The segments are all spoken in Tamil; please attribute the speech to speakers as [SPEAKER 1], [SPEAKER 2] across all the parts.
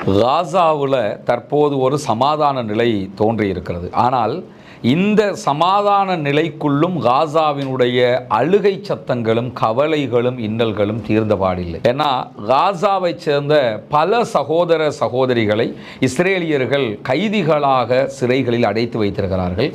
[SPEAKER 1] காசாவில் தற்போது ஒரு சமாதான நிலை தோன்றியிருக்கிறது. ஆனால் இந்த சமாதான நிலைக்குள்ளும் காசாவினுடைய அழுகை சத்தங்களும் கவலைகளும் இன்னல்களும் தீர்ந்தபாடில்லை. ஏன்னா காசாவை சேர்ந்த பல சகோதர சகோதரிகளை இஸ்ரேலியர்கள் கைதிகளாக சிறைகளில் அடைத்து வைத்திருக்கிறார்கள்.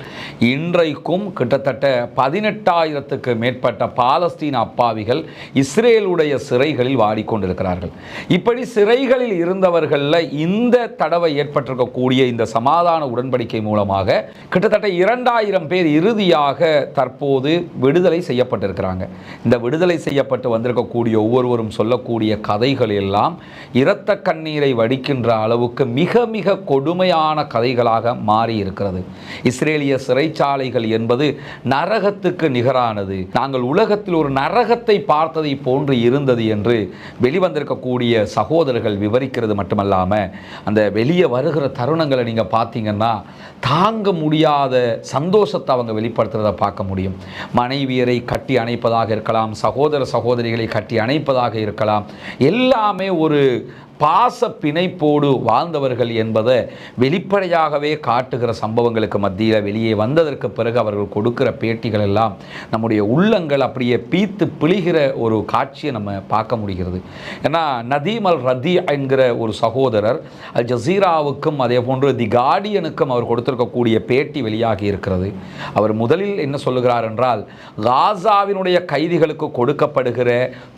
[SPEAKER 1] இன்றைக்கும் கிட்டத்தட்ட 18,000க்கு மேற்பட்ட பாலஸ்தீன அப்பாவிகள் இஸ்ரேலுடைய சிறைகளில் வாடிக்கொண்டிருக்கிறார்கள். இப்படி சிறைகளில் இருந்தவர்களில் இந்த தடவை ஏற்பட்டிருக்கக்கூடிய இந்த சமாதான உடன்படிக்கை மூலமாக கிட்டத்தட்ட 2,000 பேர் இறுதியாக தற்போது விடுதலை செய்யப்பட்டிருக்கிறாங்க. இந்த விடுதலை செய்யப்பட்டு வந்திருக்கக்கூடிய ஒவ்வொருவரும் சொல்லக்கூடிய கதைகள் எல்லாம் இரத்த கண்ணீரை வடிக்கின்ற அளவுக்கு மிக மிக கொடுமையான கதைகளாக மாறி இருக்கிறது. இஸ்ரேலிய சிறைச்சாலைகள் என்பது நரகத்துக்கு நிகரானது. நாங்கள் உலகத்தில் ஒரு நரகத்தை பார்த்ததை போன்று இருந்தது என்று வெளிவந்திருக்கக்கூடிய சகோதரர்கள் விவரிக்கிறது மட்டுமல்லாமல் அந்த வெளியே வருகிற தருணங்களை நீங்கள் பார்த்தீங்கன்னா தாங்க முடியாத சந்தோஷத்தை அவங்க வெளிப்படுத்துறதை பார்க்க முடியும். மனைவியரை கட்டி அணைப்பதாக இருக்கலாம், சகோதர சகோதரிகளை கட்டி அணைப்பதாக இருக்கலாம், எல்லாமே ஒரு பாச பிணைப்போடு வாழ்ந்தவர்கள் என்பதை வெளிப்படையாகவே காட்டுகிற சம்பவங்களுக்கு மத்தியில் வெளியே வந்ததற்கு பிறகு அவர்கள் கொடுக்கிற பேட்டிகள் எல்லாம் நம்முடைய உள்ளங்கள் அப்படியே பீத்து பிழிகிற ஒரு காட்சியை நம்ம பார்க்க முடிகிறது. ஏன்னா நதீம் அல் ரதி என்கிற ஒரு சகோதரர் அல் ஜசீராவுக்கும் அதே போன்று தி கார்டியனுக்கும் அவர் கொடுத்திருக்கக்கூடிய பேட்டி வெளியாகி இருக்கிறது. அவர் முதலில் என்ன சொல்லுகிறார் என்றால், காசாவினுடைய கைதிகளுக்கு கொடுக்கப்படுகிற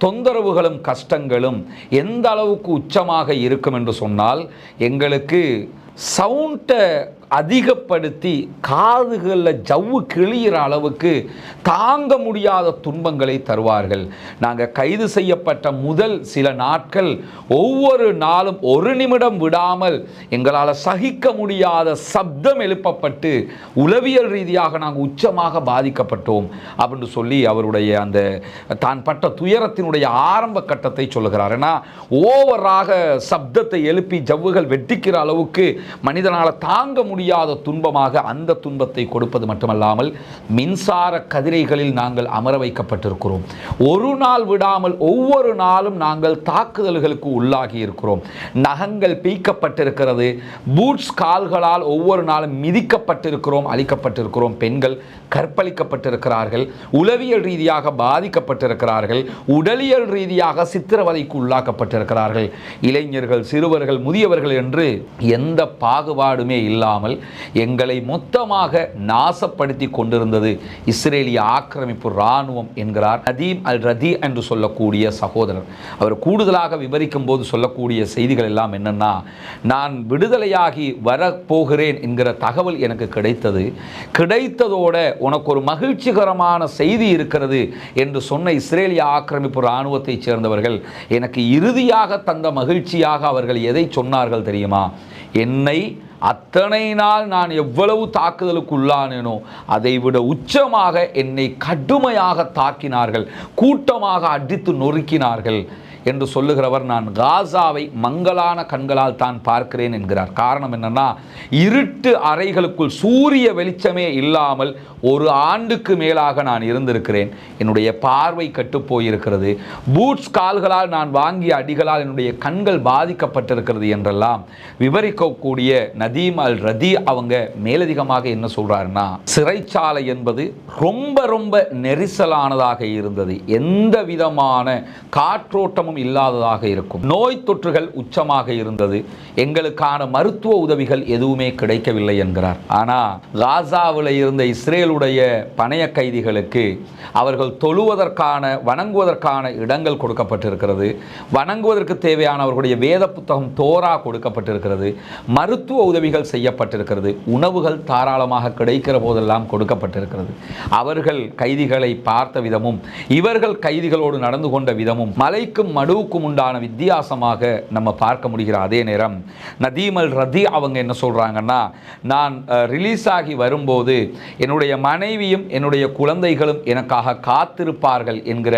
[SPEAKER 1] தொந்தரவுகளும் கஷ்டங்களும் எந்த அளவுக்கு உச்சமாக இருக்கும் என்று சொன்னால், எங்களுக்கு சவுண்டை அதிகப்படுத்தி காதுகளில் ஜவ்வு கிழிகிற அளவுக்கு தாங்க முடியாத துன்பங்களை தருவார்கள். நாங்கள் கைது செய்யப்பட்ட முதல் சில நாட்கள் ஒவ்வொரு நாளும் ஒரு நிமிடம் விடாமல் எங்களால் சகிக்க முடியாத சப்தம் எழுப்பப்பட்டு உளவியல் ரீதியாக நாங்கள் உச்சமாக பாதிக்கப்பட்டோம் அப்படின்னு சொல்லி அவருடைய அந்த தான் பட்ட துயரத்தினுடைய ஆரம்ப கட்டத்தை சொல்லுகிறார். ஏன்னா ஓவராக சப்தத்தை எழுப்பி ஜவ்வுகள் வெட்டிக்கிற அளவுக்கு மனிதனால் தாங்க முடியாத துன்பமாக அந்த துன்பத்தை கொடுப்பது மட்டுமல்லாமல் மின்சார கதிரைகளில் நாங்கள் அமர வைக்கப்பட்டிருக்கிறோம். ஒரு நாள் விடாமல் ஒவ்வொரு நாளும் நாங்கள் தாக்குதல்களுக்கு உள்ளாகி இருக்கிறோம். நகங்கள் பீக்கப்பட்டிருக்கிறது, பூட்ஸ் கால்களால் ஒவ்வொரு நாளும் மிதிக்கப்பட்டிருக்கிறோம், அழிக்கப்பட்டிருக்கிறோம். பெண்கள் கற்பழிக்கப்பட்டிருக்கிறார்கள், உளவியல் ரீதியாக பாதிக்கப்பட்டிருக்கிறார்கள், உடலியல் ரீதியாக சித்திரவதைக்கு உள்ளாக்கப்பட்டிருக்கிறார்கள். இளைஞர்கள், சிறுவர்கள், முதியவர்கள் என்று எந்த பாகுபாடுமே இல்லாமல் எங்களை மொத்தமாக நாசப்படுத்தி கொண்டிருந்தது இஸ்ரேலிய ஆக்கிரமிப்பு இராணுவம் என்கிறார் நதீம் அல் ரதி என்று சொல்லக்கூடிய சகோதரர். அவர் கூடுதலாக விவரிக்கும் போது சொல்லக்கூடிய செய்திகள் எல்லாம் என்னன்னா, நான் விடுதலையாகி வரப்போகிறேன் என்கிற தகவல் எனக்கு கிடைத்ததோட உனக்கு ஒரு மகிழ்ச்சிகரமான செய்தி இருக்கிறது என்று சொன்ன இஸ்ரேலிய ஆக்கிரமிப்பு இராணுவத்தை சேர்ந்தவர்கள் எனக்கு இறுதியாக தந்த மகிழ்ச்சியாக அவர்கள் எதை சொன்னார்கள் தெரியுமா? என்னை அத்தனை நாள் நான் எவ்வளவு தாக்குதலுக்கு உள்ளானேனோ அதை விட உச்சமாக என்னை கடுமையாக தாக்கினார்கள், கூட்டமாக அடித்து நொறுக்கினார்கள் என்று சொல்லுகிறவர், நான் காசாவை மங்கலான கண்களால் தான் பார்க்கிறேன் என்கிறார். காரணம் என்னன்னா, இருட்டு அறைகளுக்குள் சூரிய வெளிச்சமே இல்லாமல் ஒரு ஆண்டுக்கு மேலாக நான் இருந்திருக்கிறேன். என்னுடைய பார்வை கட்டு போயிருக்கிறது. பூட்ஸ் கால்களால் நான் வாங்கிய அடிகளால் என்னுடைய கண்கள் பாதிக்கப்பட்டிருக்கிறது என்றெல்லாம் விவரிக்கக்கூடிய நதீம் அல் ரதி அவங்க மேலதிகமாக என்ன சொல்றாருன்னா, சிறைச்சாலை என்பது ரொம்ப ரொம்ப நெரிசலானதாக இருந்தது, எந்த விதமான காற்றோட்டமும் இல்லாததாக இருக்கும், நோய் தொற்றுகள் உச்சமாக இருந்தது, எங்களுக்கான மருத்துவ உதவிகள் எதுவுமே கிடைக்கவில்லை என்கிறார். ஆனால் காசாவில் இருந்த இஸ்ரேலுடைய பணைய கைதிகளுக்கு அவர்கள் தொழுவதற்கான வணங்குவதற்கான இடங்கள் கொடுக்கப்பட்டிருக்கிறது, வணங்குவதற்கு தேவையான அவர்களுடைய வேத புத்தகம் தோரா கொடுக்கப்பட்டிருக்கிறது, மருத்துவ உதவிகள் செய்யப்பட்டிருக்கிறது, உணவுகள் தாராளமாக கிடைக்கிற போதெல்லாம் கொடுக்கப்பட்டிருக்கிறது. அவர்கள் கைதிகளை பார்த்த விதமும் இவர்கள் கைதிகளோடு நடந்து கொண்ட விதமும் மலைக்கும் மடுவுக்கும் உண்டான வித்தியாசமாக நம்ம பார்க்க முடிகிற அதே நேரம் நதீம் அல் ரதி அவங்க என்ன சொல்றாங்கன்னா, நான் ரிலீஸ் ஆகி வரும்போது என்னுடைய மனைவியும் என்னுடைய குழந்தைகளும் எனக்காக காத்திருப்பார்கள் என்கிற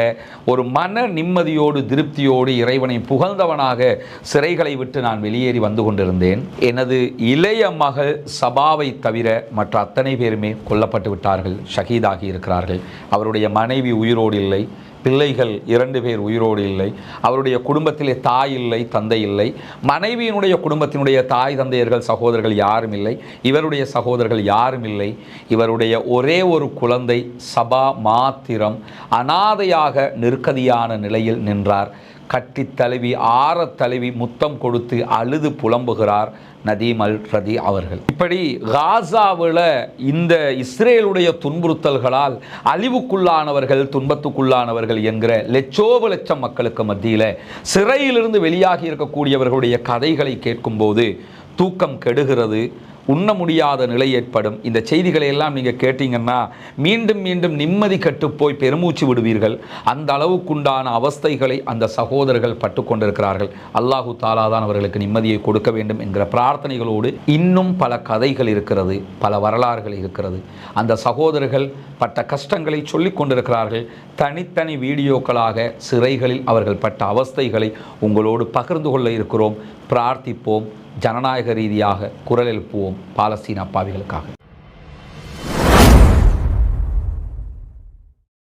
[SPEAKER 1] ஒரு மன நிம்மதியோடு திருப்தியோடு இறைவனை புகழ்ந்தவனாக சிறைகளை விட்டு நான் வெளியேறி வந்து கொண்டிருந்தேன். எனது இளைய மகள் சபாவை தவிர மற்ற அத்தனை பேருமே கொல்லப்பட்டு விட்டார்கள், ஷஹீதாகி இருக்கிறார்கள். அவருடைய மனைவி உயிரோடு இல்லை, பிள்ளைகள் 2 பேர் உயிரோடு இல்லை. அவருடைய குடும்பத்திலே தாய் இல்லை, தந்தை இல்லை. மனைவியினுடைய குடும்பத்தினுடைய தாய் தந்தையர்கள் சகோதரர்கள் யாரும் இல்லை. இவருடைய சகோதரர்கள் யாரும் இல்லை. இவருடைய ஒரே ஒரு குழந்தை சபா மாத்திரம் அனாதையாக நெருக்கடியான நிலையில் நின்றார். கட்டி தழுவி தழுவி முத்தம் கொடுத்து அழுது புலம்புகிறார் நதீம் அல் ரதி அவர்கள். இப்படி காசாவில் இந்த இஸ்ரேலுடைய துன்புறுத்தல்களால் அழிவுக்குள்ளானவர்கள், துன்பத்துக்குள்ளானவர்கள் என்கிற லட்சோப மக்களுக்கு மத்தியில் சிறையிலிருந்து வெளியாகி இருக்கக்கூடியவர்களுடைய கதைகளை கேட்கும்போது தூக்கம் கெடுகிறது, உண்ண முடியாத நிலை ஏற்படும். இந்த செய்திகளை எல்லாம் நீங்கள் கேட்டீங்கன்னா மீண்டும் மீண்டும் நிம்மதி கட்டுப்போய் பெருமூச்சு விடுவீர்கள். அந்த அளவுக்குண்டான அவஸ்தைகளை அந்த சகோதரர்கள் பட்டு கொண்டிருக்கிறார்கள். அல்லாஹு தாலா தான் அவர்களுக்கு நிம்மதியை கொடுக்க வேண்டும் என்கிற பிரார்த்தனைகளோடு இன்னும் பல கதைகள் இருக்கிறது, பல வரலாறுகள் இருக்கிறது. அந்த சகோதரர்கள் பட்ட கஷ்டங்களை சொல்லிக் கொண்டிருக்கிறார்கள். தனித்தனி வீடியோக்களாக சிறைகளில் அவர்கள் பட்ட அவஸ்தைகளை உங்களோடு பகிர்ந்து கொள்ள இருக்கிறோம். பிரார்த்திப்போம், ஜனநாயக ரீதியாக குரல் எழுப்புவோம் பாலஸ்தீன அப்பாவிகளுக்காக.